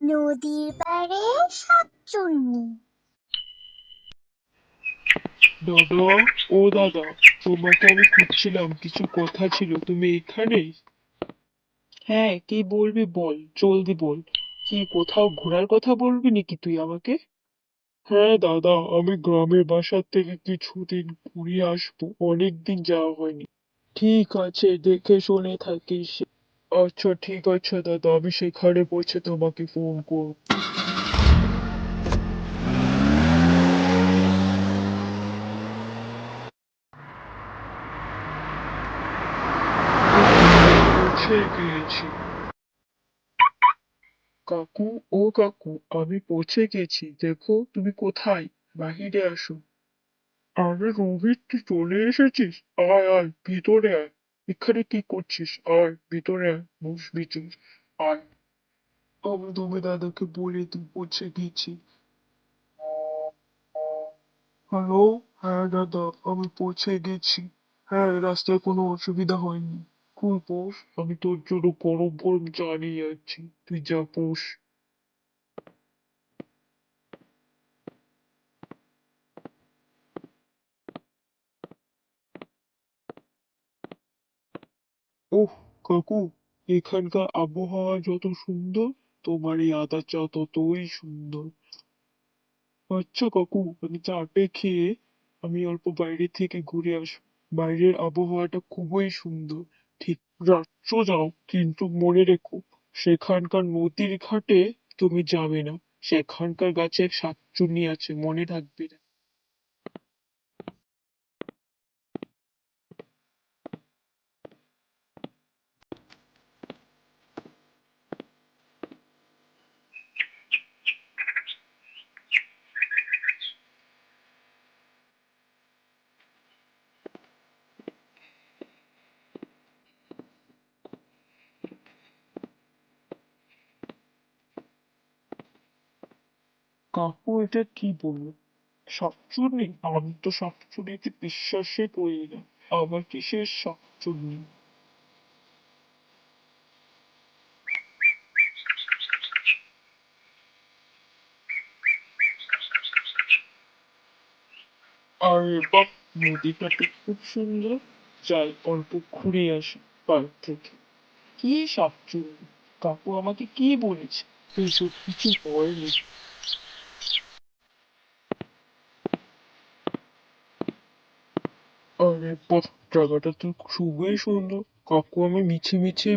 নদীর পাড়ে শাকচুন্নি। দাদা, ও দাদা, তোমাকে আমি খুঁজছিলাম, কিছু কথা ছিল, তুমি এখানে? হ্যাঁ, কি বলবি বল, জলদি বল। কি কোথাও ঘোরার কথা বলবি নাকি তুই আমাকে? হ্যাঁ দাদা, আমি গ্রামের বাসার থেকে কিছুদিন ঘুরে আসবো, অনেকদিন যাওয়া হয়নি। ঠিক আছে, দেখে শুনে থাকিস। আচ্ছা ঠিক আছে দাদা, আমি সেখানে পৌঁছে তোমাকে ফোন করব। পৌঁছে গিয়েছি। কাকু, ও কাকু, আমি পৌঁছে গেছি, দেখো তুমি কোথায়, বাহিরে আসো। আরে রোহিত, তুই চলে এসেছিস? আয় আয়, ভিতরে আয়। এখানে কি করছিস? আয় ভিতরে আয়, বস ভিতরে আয়। আমি তুমি দাদাকে বলে তুই পৌঁছে গেছি। হ্যালো। হ্যাঁ দাদা, আমি পৌঁছে গেছি। হ্যাঁ, রাস্তায় কোনো অসুবিধা হয়নি। তুই বস, আমি তোর জন্য গরম গরম চা নিয়ে যাচ্ছি, তুই যা বস। ওহ কাকু, এখানকার আবহাওয়া যত সুন্দর, তোমার এই আদা চা ততই সুন্দর। আচ্ছা কাকু, আমি চাটা খেয়ে আমি অল্প বাইরে থেকে ঘুরে আসবো। বাইরের আবহাওয়াটা খুবই সুন্দর। ঠিক যাচ্ছ যাও, কিন্তু মনে রেখো, সেখানকার নদীর ঘাটে তুমি যাবে না। সেখানকার গাছে শাকচুন্নি আছে, মনে থাকবে। কাকু, এটা কি বললো? শাকচুন্নি? আমি তো শাকচুন্নিতে বিশ্বাসই করি না। আবার কিসের শাকচুন্নি? আরে বাহ, নদীটা তো খুব সুন্দর। যাই অল্প ঘুরে আসি পার্ক থেকে। কি শাকচুন্নি? কাকু আমাকে কি বলেছে? এইসব কিছু হয়নি। আরে বাহ, জায়গাটা তো খুবই সুন্দর। কাকু আমি মিছে মিছে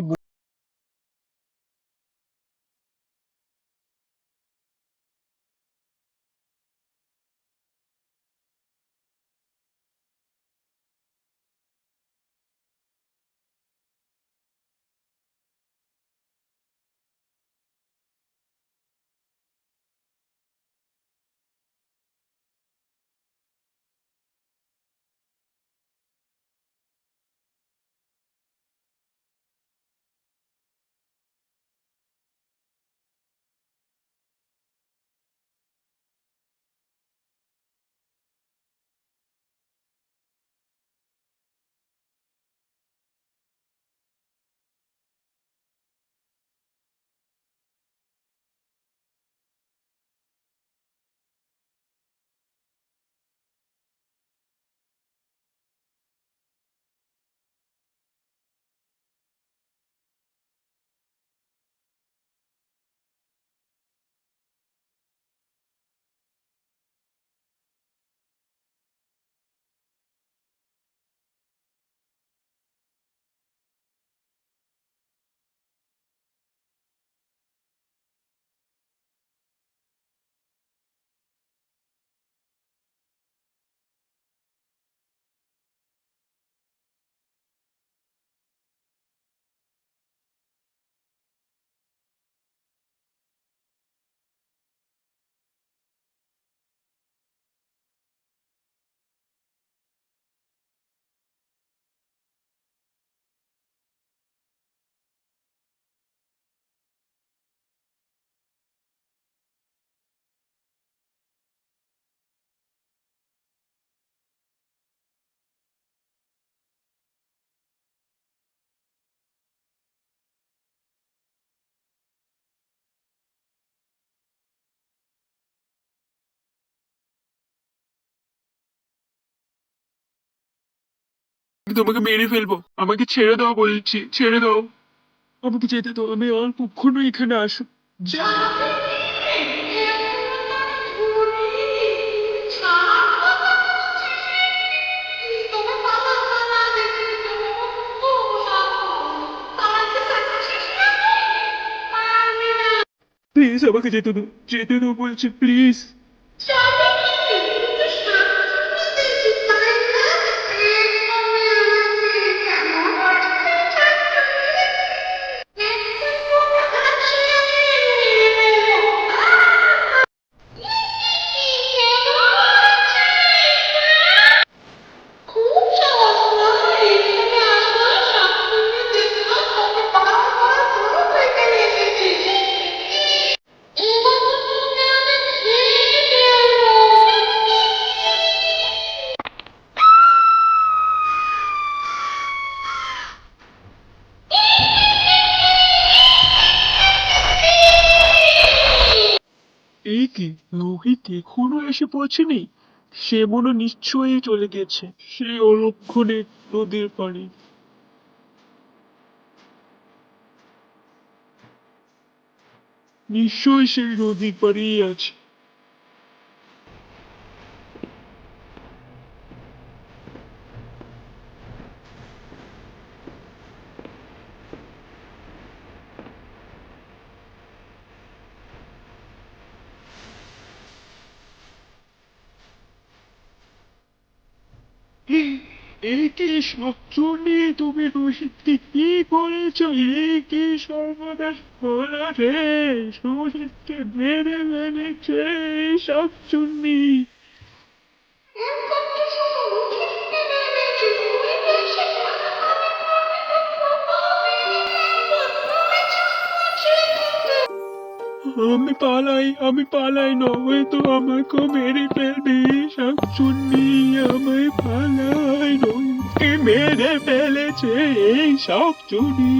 আমি তোমাকে মেরে ফেলবো, আমাকে ছেড়ে দাও বলছি, ছেড়ে দাও, আমাকে যেতে দাও, আমি আর কখনো এখানে আসো। প্লিজ আমাকে যেতে দাও, যেতে দাও বলছি, প্লিজ। এই কি, রোহিত এখনো এসে পৌঁছেনি? সে মনে হয় নিশ্চয়ই চলে গেছে সে অলক্ষণে নদীর পাড়ে। নিশ্চয়ই সেই নদীর পাড়েই আছে। এই কি সবচুনি, তুমি রোহিতকে কি করেছ? এই কি সর্বনাশ হলো রে? রোহিতকে মেরে ফেলেছে এই সবচুনি। আমি পালাই, নয়তো আমাকে মেরে ফেলবে শাকচুন্নি। আমায় পালাই, রোহিতকে মেরে ফেলেছে এই শাকচুন্নি।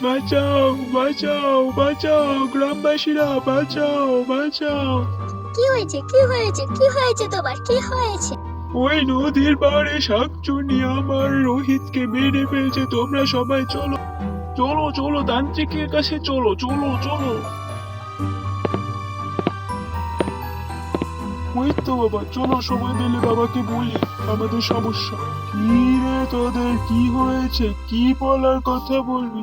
বাঁচাও, বাঁচাও, বাঁচাও, গ্রামবাসীরা বাঁচাও, বাঁচাও। কি হয়েছে, কি হয়েছে, কি হয়েছে তোমার, কি হয়েছে? ওই নদীর পাড়ে শাকচুন্নি আমার রোহিতকে মেরে ফেলছে। তোমরা সবাই চলো, চলো, চলো, তান্ত্রিকের কাছে চলো, চলো, চলো। ওই তো বাবা, চলো সবাই মিলে বাবাকে বলি আমাদের সমস্যা। কি রে তোদের, কি হয়েছে? কি বলার কথা বলবি?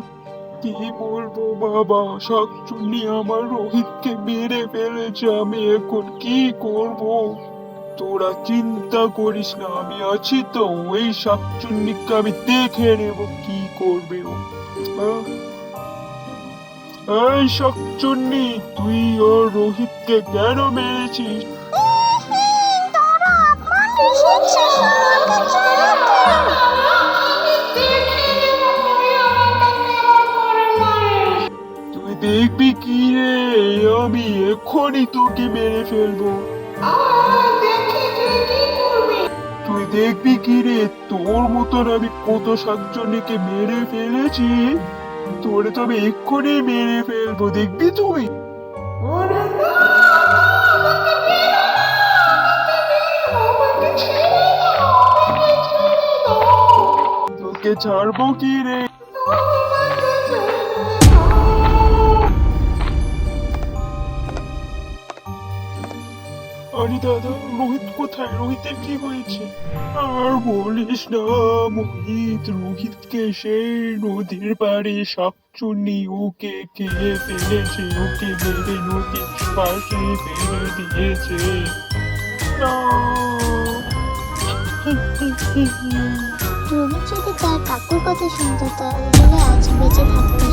কি বলবো বাবা, শাকচুন্নি আমার রোহিতকে মেরে ফেলেছে। আমি এখন কি করব? তোরা চিন্তা করিস না, আমি আছি তো। ওই শাকচুন্নিকে আমি দেখে নেব কি করবে ও। আহ, এই শাকচুন্নি, তুই ওর রোহিতকে কেন মেরেছিস? তুই দেখবি কি রে, আমি এক্ষুনি তোকে মেরে ফেলবো। তুই দেখবি কি রে, তোর মতন আমি কত শাকচুন্নিকে মেরে ফেলেছি। তোরে তো আমি এক্ষুনি মেরে ফেলবো, দেখবি তুই। তোকে ছাড়বো কি রে? আরে দাদা, রোহিত কোথায়? রোহিতের কি হয়েছে? আর বলিস না মোহিত, রোহিতকে সেই নদীর পাড়ে শাকচুন্নি ওকে খেয়ে ফেলেছে। ওকে মেরে নদীর পাশে ফেলে দিয়েছে। না। রোহিত যদি তার কাকুর কথা শুনতো তাহলে আজ বেঁচে থাকতো।